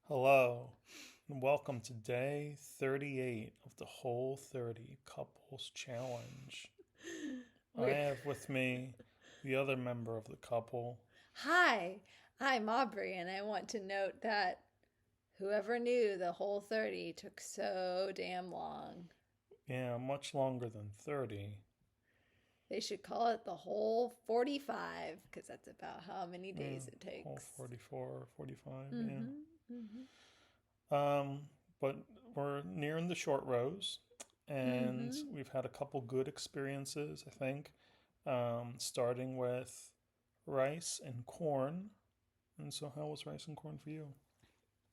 Hello, and welcome to day 38 of the Whole30 Couples Challenge. I We're- have with me the other member of the couple. Hi, I'm Aubrey, and I want to note that whoever knew the Whole30 took so damn long. Yeah, much longer than 30. They should call it the Whole45 because that's about how many Yeah, days it whole takes. 44, 45, yeah. Mm-hmm. Mm-hmm. But we're nearing the short rows, and Mm-hmm. we've had a couple good experiences, I think, starting with rice and corn. And so, how was rice and corn for you?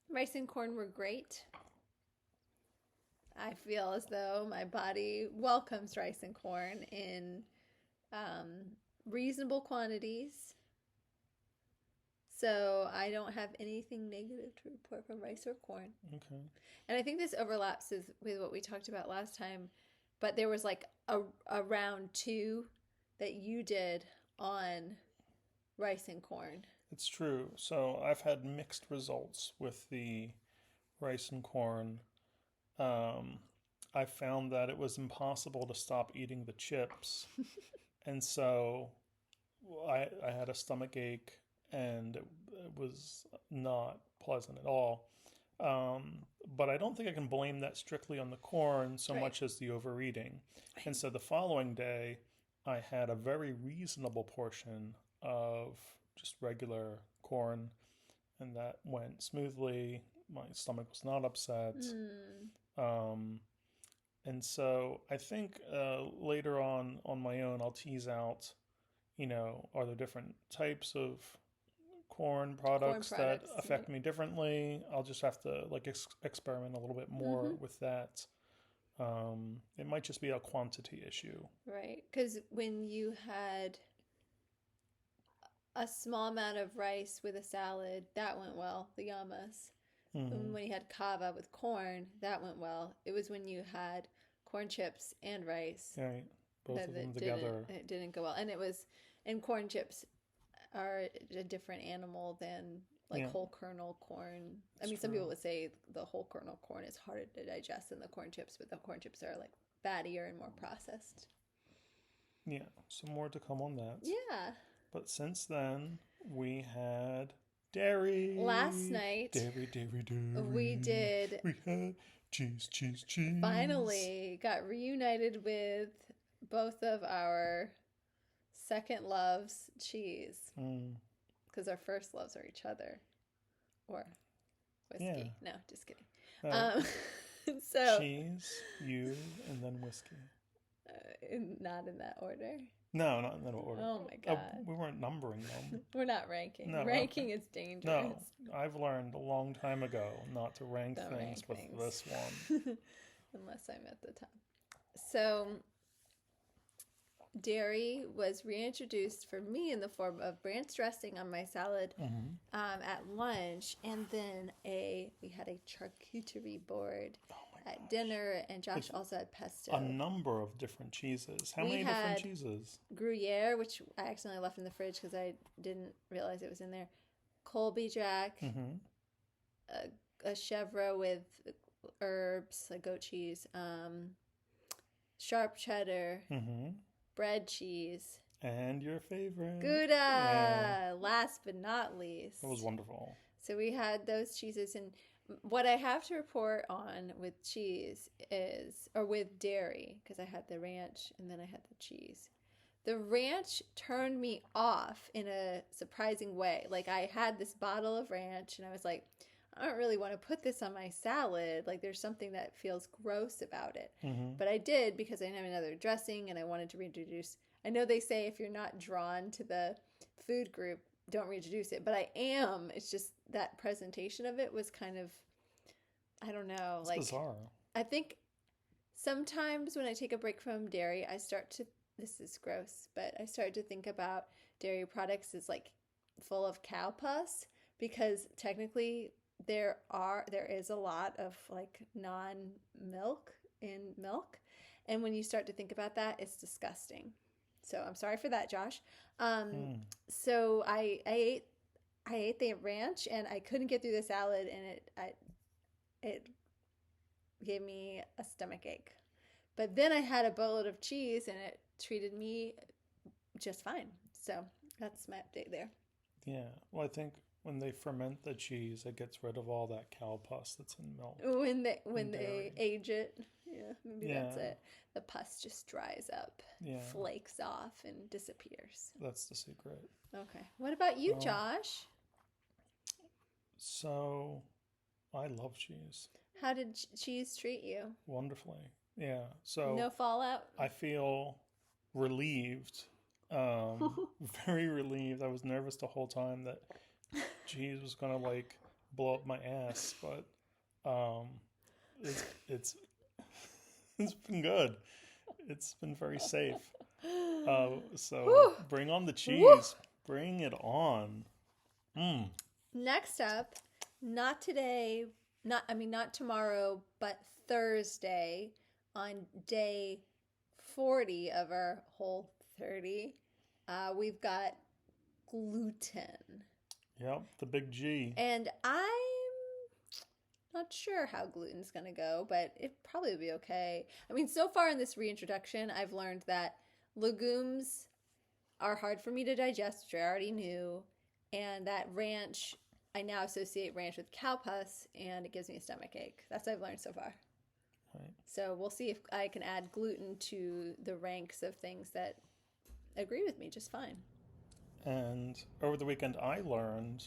Rice and corn were great. I feel as though my body welcomes rice and corn in reasonable quantities. So I don't have anything negative to report from rice or corn. Okay. And I think this overlaps with what we talked about last time, but there was like a round two that you did on rice and corn. It's true. So I've had mixed results with the rice and corn. Um, I found that it was impossible to stop eating the chips. And so I had a stomach ache and it was not pleasant at all. But I don't think I can blame that strictly on the corn so Right. much as the overeating. And so the following day, I had a very reasonable portion of just regular corn, and that went smoothly. My stomach was not upset. Mm, And so I think later on my own, I'll tease out, are there different types of corn corn products that products, affect right? me differently? I'll just have to like experiment a little bit more Mm-hmm. with that. It might just be a quantity issue. Right. Because when you had a small amount of rice with a salad, that went well, the yamas. And Hmm. when you had kava with corn, that went well. It was when you had corn chips and rice Right, both that of them it didn't together. it didn't go well. And corn chips are a different animal than like Yeah, whole kernel corn. I it's mean, some people true. would say the whole kernel corn is harder to digest than the corn chips, but the corn chips are like fattier and more processed. Yeah, some more to come on that. Yeah. But since then, we had Last dairy, night dairy, dairy, we dairy. did We had cheese, cheese, cheese. finally got reunited with both of our second loves cheese Mm, because our first loves are each other or yeah. whiskey. No, just kidding. No, Um, so, cheese, you, and then whiskey. not in that order. No, not in that order. Oh my God. We weren't numbering them. We're not ranking. No, Ranking okay. is No, dangerous. I've learned a long time ago not to rank Don't things rank with things this one. unless I'm at the top. So, dairy was reintroduced for me in the form of ranch dressing on my salad Hmm. at lunch, and then a we had a charcuterie board Oh my at gosh. dinner, and Josh With also had a pesto. number of different cheeses. How We many different had cheeses? Gruyere, which I accidentally left in the fridge because I didn't realize it was in there. Colby Jack, Hmm. a chevre with herbs, like goat cheese, sharp cheddar, Hmm. bread cheese, And your favorite. Yeah, Gouda, last but not it was least. wonderful. So we had those cheeses, and what I have to report on with cheese is, or with dairy, because I had the ranch and then I had the cheese. The ranch turned me off in a surprising way. Like I had this bottle of ranch and I was like, I don't really want to put this on my salad. Like there's something that feels gross about it. Hmm. But I did because I didn't have another dressing and I wanted to reintroduce. I know they say if you're not drawn to the food group, don't reintroduce it, but I am. It's just that presentation of it was kind of, I don't know, It's like bizarre. I think sometimes when I take a break from dairy, I start to, this is gross, but I start to think about dairy products as like full of cow pus because technically there is a lot of like non-milk in milk. And when you start to think about that, it's disgusting. So I'm sorry for that, Josh. Um, Mm. so I ate I ate the ranch and I couldn't get through the salad, and it gave me a stomach ache. But then I had a boatload of cheese and it treated me just fine. So that's my update there. Yeah. Well, I think when they ferment the cheese, it gets rid of all that cow pus that's in milk. When they dairy. age it, yeah, maybe that's Yeah. it. The pus just dries up, Yeah. flakes off, and disappears. That's the secret. Okay. What about you, Well, Josh? So, I love cheese. How did cheese treat you? Wonderfully. Yeah. So, No fallout? I feel relieved. Very relieved. I was nervous the whole time that cheese was gonna like blow up my ass, but it's it's been good. It's been very safe. So Whew. bring on the cheese. Woo. Bring it on. Next up, not today, not tomorrow, but Thursday on day 40 of our Whole30, we've got gluten. Yep, the big G. And I'm not sure how gluten's going to go, but it probably will be okay. I mean, so far in this reintroduction, I've learned that legumes are hard for me to digest, which I already knew, and that ranch, I now associate ranch with cow pus, and it gives me a stomach ache. That's what I've learned so far. Right. So we'll see if I can add gluten to the ranks of things that agree with me just fine. And over the weekend, I learned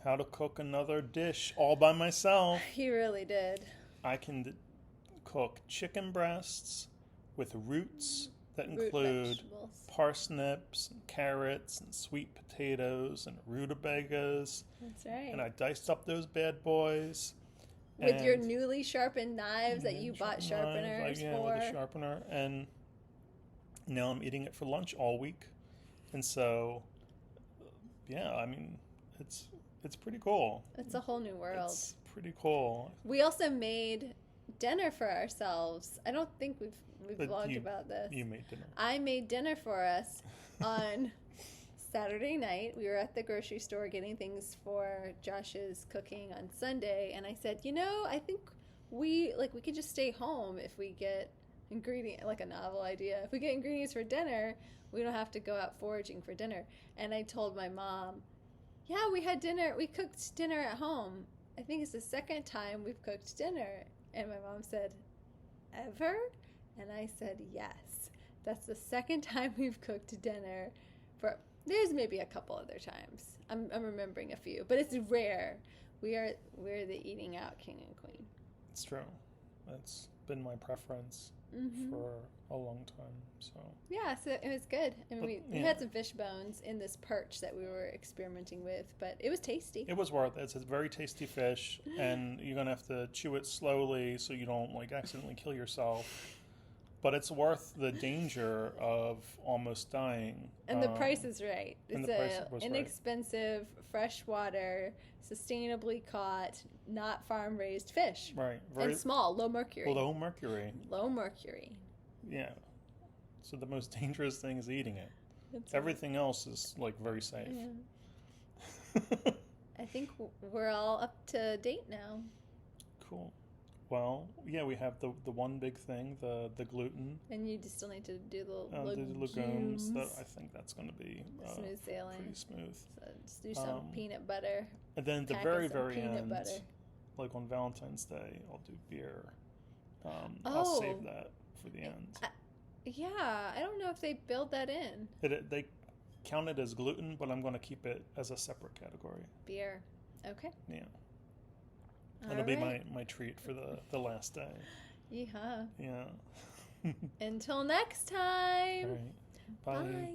how to cook another dish all by myself. He really did. I can cook chicken breasts with roots that Root include vegetables. parsnips and carrots and sweet potatoes and rutabagas. That's right. And I diced up those bad boys. With your and- newly sharpened knives that you bought sharpeners for. With a sharpener. And now I'm eating it for lunch all week. And so, yeah, I mean, it's pretty cool. It's a whole new world. It's pretty cool. We also made dinner for ourselves. I don't think we've But vlogged about this. You made dinner. I made dinner for us on Saturday night. We were at the grocery store getting things for Josh's cooking on Sunday, and I said, I think we could just stay home if we get like a novel idea. If we get ingredients for dinner, we don't have to go out foraging for dinner. And I told my mom, yeah, we cooked dinner at home. I think it's the second time we've cooked dinner. And my mom said, ever? And I said, yes. That's the second time we've cooked dinner. There's maybe a couple other times. I'm remembering a few, but it's rare. We're the eating out king and queen. It's true. That's been my preference for a long time. So yeah, so it was good. I mean, we had some fish bones in this perch that we were experimenting with, but it was tasty. It was worth it. It's a very tasty fish, and you're gonna have to chew it slowly so you don't accidentally kill yourself. But it's worth the danger of almost dying. And the price is right. And It's the price was inexpensive, freshwater, sustainably caught, not farm-raised fish. Right. And small, low mercury. Low mercury. Low mercury. Yeah. So the most dangerous thing is eating it. That's Everything else is very safe. Yeah. I think we're all up to date now. Cool. Well, yeah, we have the one big thing, the gluten. And you just still need to do the legumes. I think that's going to be smooth sailing. pretty smooth. So just do some peanut butter. And then at the Pack very, us some very peanut end, butter. like on Valentine's Day, I'll do beer. I'll Oh. save that for the end. Yeah, I don't know if they build that in. They count it as gluten, but I'm going to keep it as a separate category. Beer. Okay. Yeah. All That'll be right. my treat for the last day. Yeehaw. Yeah. Until next time. All right. Bye. Bye.